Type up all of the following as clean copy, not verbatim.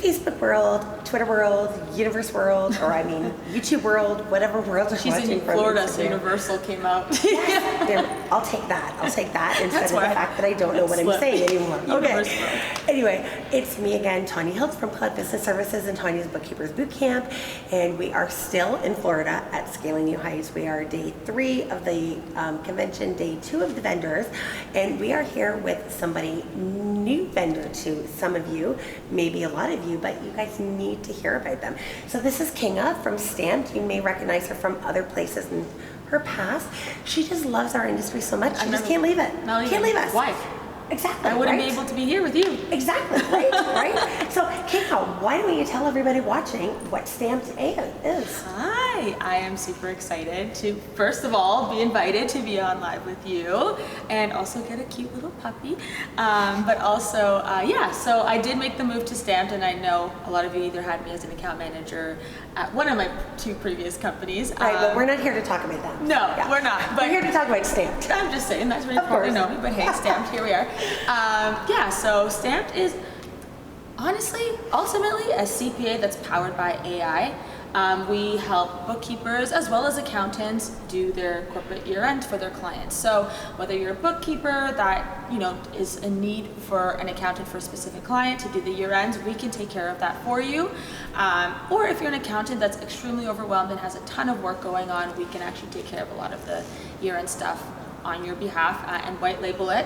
Facebook world, Twitter world, universe world, or I mean YouTube world, whatever world you're She's watching in from. Florida, so Universal came out. Yes, I'll take that instead of the fact that I don't know what I'm saying anymore. Okay. Anyway, it's me again, Tanya Hiltz from Cloud Business Services and Tanya's Bookkeepers Bootcamp, and we are still in Florida at Scaling New Heights. We are day 3 of the convention, day 2 of the vendors, and we are here with somebody new vendor to some of you, maybe a lot of you, but you guys need to hear about them. So this is Kinga from Stamped. You may recognize her from other places in her past. She just loves our industry so much. She just can't leave it. Can't leave us. Why? Exactly. I wouldn't be able to be here with you. Exactly, right? So, Kinga, why don't you tell everybody watching what Stamped.ai is? Hi, I am super excited to, first of all, be invited to be on live with you and also get a cute little puppy. But also, so I did make the move to Stamped, and I know a lot of you either had me as an account manager at one of my 2 previous companies. Right, but we're not here to talk about them. No, we're not. But we're here to talk about Stamped. I'm just saying, that's where you probably know me, but hey, Stamped, here we are. So Stamped is honestly, ultimately, a CPA that's powered by AI. We help bookkeepers as well as accountants do their corporate year-end for their clients. So whether you're a bookkeeper that is in need for an accountant for a specific client to do the year-ends, we can take care of that for you. Or if you're an accountant that's extremely overwhelmed and has a ton of work going on, we can actually take care of a lot of the year-end stuff on your behalf and white label it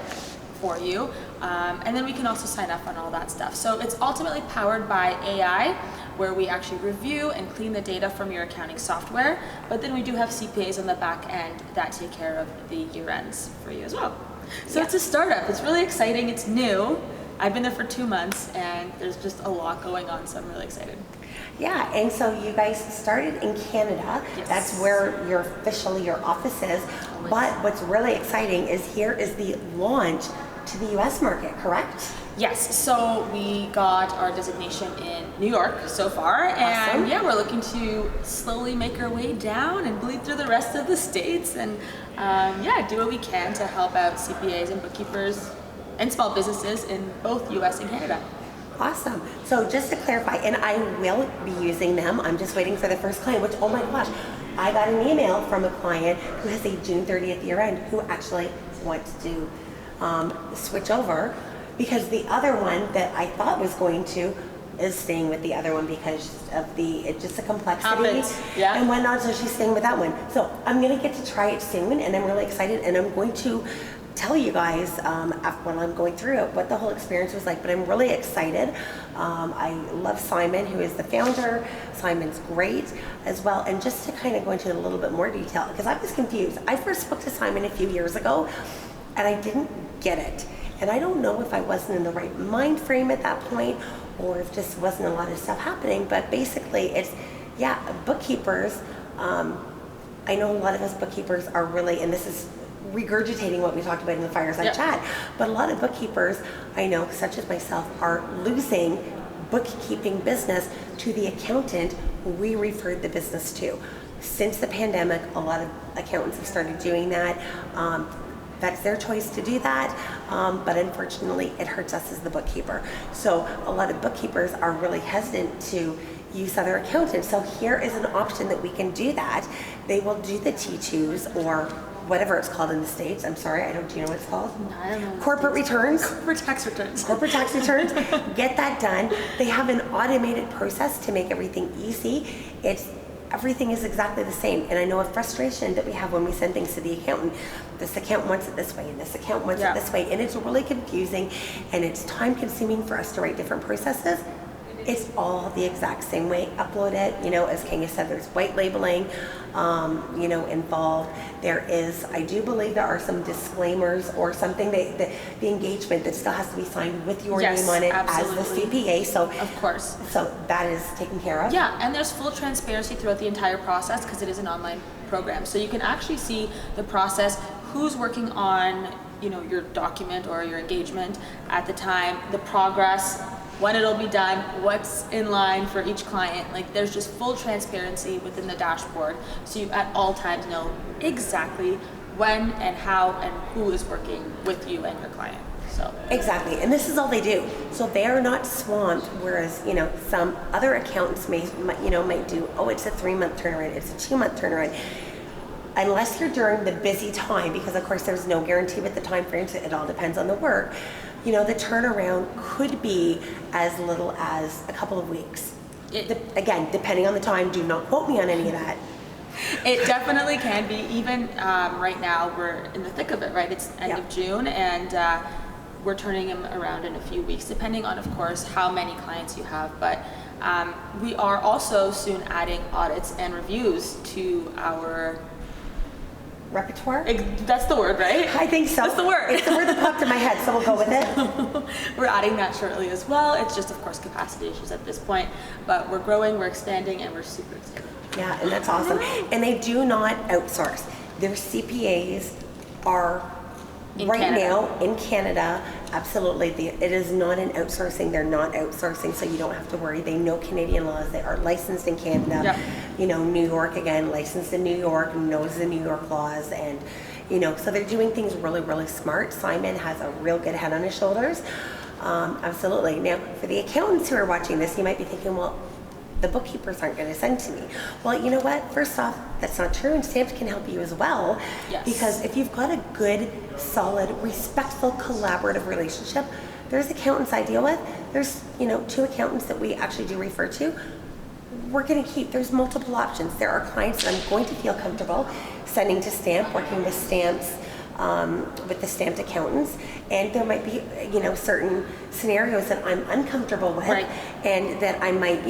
for you. And then we can also sign up on all that stuff. So it's ultimately powered by AI, where we actually review and clean the data from your accounting software, but then we do have CPAs on the back end that take care of the year ends for you as well. So It's a startup. It's really exciting. It's new. I've been there for 2 months, and there's just a lot going on, so I'm really excited. Yeah, and so you guys started in Canada. Yes. That's where your office is. Always. But what's really exciting is here is the launch to the US market, correct? Yes, so we got our designation in New York so far, and Awesome. we're looking to slowly make our way down and bleed through the rest of the states and do what we can to help out CPAs and bookkeepers and small businesses in both US and Canada. Awesome. So just to clarify, and I will be using them, I'm just waiting for the first client, which, oh my gosh, I got an email from a client who has a June 30th year end who actually wants to switch over, because the other one that I thought was going to is staying with the other one because of just the complexity and whatnot, so she's staying with that one. So I'm going to get to try it soon, and I'm really excited, and I'm going to tell you guys when I'm going through it what the whole experience was like, but I'm really excited. I love Simon, who is the founder. Simon's great as well, and just to kind of go into a little bit more detail, because I was confused. I first spoke to Simon a few years ago, and I didn't get it. And I don't know if I wasn't in the right mind frame at that point, or if just wasn't a lot of stuff happening, but basically it's, bookkeepers, I know a lot of us bookkeepers are really, and this is regurgitating what we talked about in the fireside chat, but a lot of bookkeepers I know, such as myself, are losing bookkeeping business to the accountant we referred the business to. Since the pandemic, a lot of accountants have started doing that. That's their choice to do that, but unfortunately it hurts us as the bookkeeper. So a lot of bookkeepers are really hesitant to use other accountants. So here is an option that we can do that. They will do the T2s or whatever it's called in the States. I'm sorry, do you know what it's called? I don't know. Corporate returns. Corporate tax returns. Corporate tax returns. Get that done. They have an automated process to make everything easy. Everything is exactly the same. And I know a frustration that we have when we send things to the accountant. This accountant wants it this way, and this accountant wants it this way. And it's really confusing, and it's time consuming for us to write different processes. It's all the exact same way. Upload it, as Kinga said, there's white labeling, involved. There is, I do believe there are some disclaimers or something, the engagement that still has to be signed with your name on it as the CPA. So of course. So that is taken care of. Yeah, and there's full transparency throughout the entire process because it is an online program. So you can actually see the process, who's working on, your document or your engagement at the time, the progress, when it'll be done, what's in line for each client. Like, there's just full transparency within the dashboard, so you at all times know exactly when and how and who is working with you and your client. So exactly, and this is all they do. So they are not swamped. Whereas some other accountants might do. Oh, it's a 3-month turnaround. It's a 2-month turnaround. Unless you're during the busy time, because of course there's no guarantee with the time frames. It all depends on the work. The turnaround could be as little as a couple of weeks. Again, depending on the time. Do not quote me on any of that. It definitely can be. Even right now, we're in the thick of it, right? It's end of June, and we're turning them around in a few weeks, depending on, of course, how many clients you have. But we are also soon adding audits and reviews to our repertoire. That's the word, right? I think so. That's the word. It's the word that popped in my head, so we'll go with it. We're adding that shortly as well. It's just, of course, capacity issues at this point, but we're growing, we're expanding, and we're super excited. Yeah, and that's awesome. And they do not outsource. Their CPAs are now in Canada. Absolutely, it is not an outsourcing. They're not outsourcing, so you don't have to worry. They know Canadian laws. They are licensed in Canada. Yep. New York again, licensed in New York, knows the New York laws, and so they're doing things really, really smart. Simon has a real good head on his shoulders. Absolutely. Now, for the accountants who are watching this, you might be thinking, well, the bookkeepers aren't going to send to me. Well, you know what? First off, that's not true, and Stamped can help you as well. Yes. Because if you've got a good, solid, respectful, collaborative relationship, there's accountants I deal with. There's 2 accountants that we actually do refer to. We're going to keep. There's multiple options. There are clients that I'm going to feel comfortable sending to Stamped, working with Stamped. With the Stamped accountants, and there might be certain scenarios that I'm uncomfortable with, right, and that I might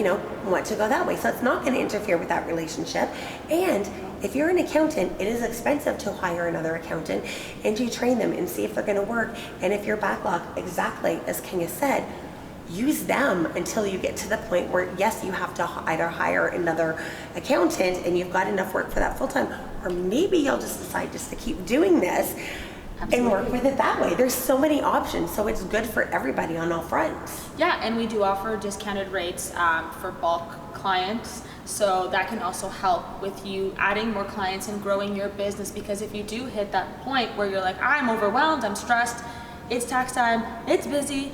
want to go that way. So it's not going to interfere with that relationship. And if you're an accountant, it is expensive to hire another accountant and to train them and see if they're going to work. And if your backlog, exactly as Kenya said, use them until you get to the point where, yes, you have to either hire another accountant and you've got enough work for that full time, or maybe you'll just decide just to keep doing this. Absolutely. And work with it that way. There's so many options, so it's good for everybody on all fronts. Yeah, and we do offer discounted rates for bulk clients, so that can also help with you adding more clients and growing your business, because if you do hit that point where you're like, I'm overwhelmed, I'm stressed, it's tax time, it's busy,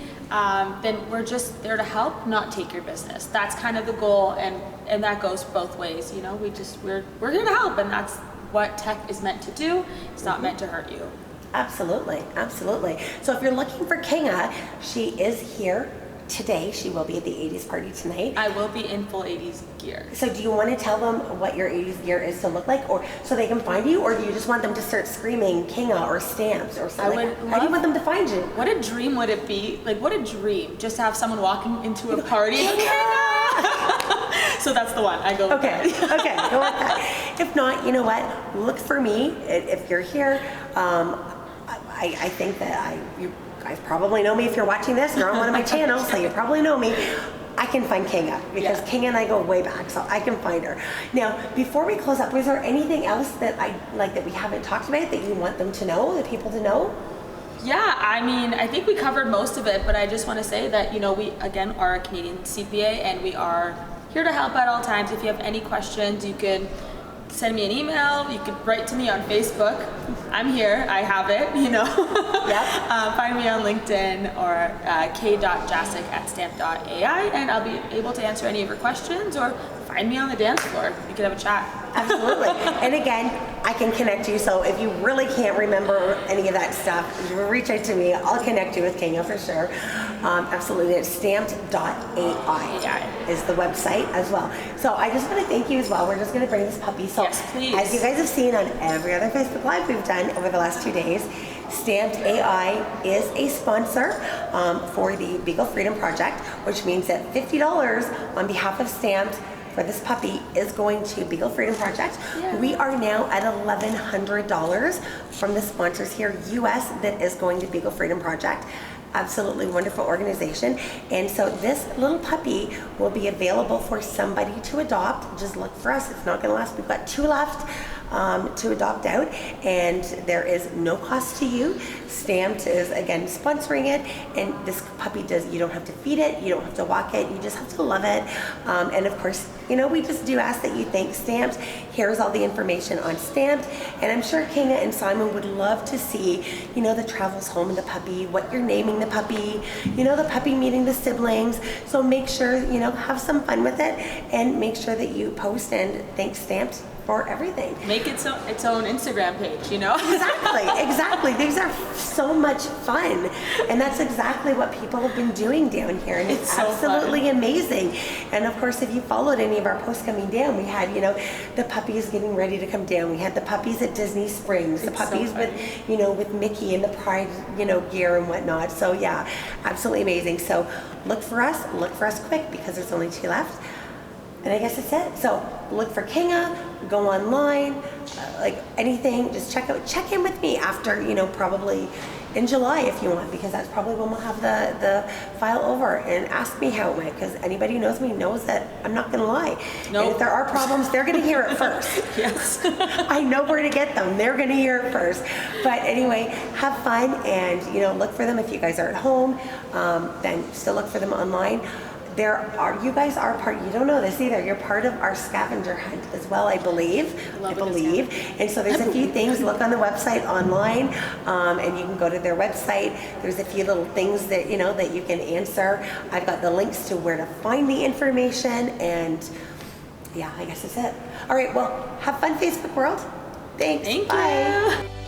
then we're just there to help, not take your business. That's kind of the goal, and that goes both ways. We're here to help, and that's what tech is meant to do. It's not meant to hurt you. Absolutely, absolutely. So if you're looking for Kenya, she is here today. She will be at the 80s party tonight. I will be in full 80s gear. So do you want to tell them what your 80s gear is to look like, or so they can find you, or do you just want them to start screaming Kenya or Stamps or something? How do you want them to find you? What a dream would it be? Like, what a dream, just to have someone walking into a party. So that's the one. I go with that. Okay, go with that. If not, you know what? Look for me if you're here. I think that you guys probably know me if you're watching this. You're on one of my channels, so you probably know me. I can find Kenya because Kenya and I go way back, so I can find her. Now, before we close up, was there anything else that that we haven't talked about that you want them to know, the people to know? Yeah, I mean, I think we covered most of it, but I just want to say that, we, again, are a Canadian CPA, and we are here to help at all times. If you have any questions, you can send me an email. You can write to me on Facebook. I'm here. I have it, Yep. Find me on LinkedIn or k.jasic@Stamped.ai, and I'll be able to answer any of your questions, or find me on the dance floor. We could have a chat. Absolutely. And again, I can connect you. So if you really can't remember any of that stuff, reach out to me. I'll connect you with Kenya for sure. Absolutely. It's Stamped.ai is the website as well. So I just want to thank you as well. We're just going to bring this puppy. So yes, please. As you guys have seen on every other Facebook Live we've done over the last 2 days, Stamped.ai is a sponsor for the Beagle Freedom Project, which means that $50 on behalf of Stamped for this puppy is going to Beagle Freedom Project. Yeah. We are now at $1,100 from the sponsors here, US, that is going to Beagle Freedom Project. Absolutely wonderful organization. And so this little puppy will be available for somebody to adopt. Just look for us. It's not going to last. We've got 2 left. to adopt out, and there is no cost to you. Stamped is again sponsoring it, and this puppy you don't have to feed it, you don't have to walk it, you just have to love it. And of course, we just do ask that you thank Stamped. Here's all the information on Stamped, and I'm sure Kinga and Simon would love to see, the travels home of the puppy, what you're naming the puppy, the puppy meeting the siblings. So make sure, have some fun with it, and make sure that you post and thank Stamped for everything. Make its own Instagram page, Exactly. These are so much fun, and that's exactly what people have been doing down here, and it's so absolutely amazing. And of course, if you followed any of our posts coming down, we had the puppies getting ready to come down. We had the puppies at Disney Springs, the puppies with Mickey and the Pride gear and whatnot. So yeah, absolutely amazing. So look for us quick, because there's only 2 left. And I guess that's it. So look for Kinga, go online, like anything, just check in with me after, probably in July if you want, because that's probably when we'll have the file over, and ask me how it went, because anybody who knows me knows that I'm not gonna lie. Nope. And if there are problems, they're gonna hear it first. Yes. I know where to get them. They're gonna hear it first. But anyway, have fun, and look for them if you guys are at home. Then still look for them online. You guys are part, you don't know this either, you're part of our scavenger hunt as well, I believe. And so there's a few things, look on the website online, and you can go to their website. There's a few little things that, that you can answer. I've got the links to where to find the information, and yeah, I guess that's it. All right, well, have fun, Facebook world. Thanks. Thank Bye. you.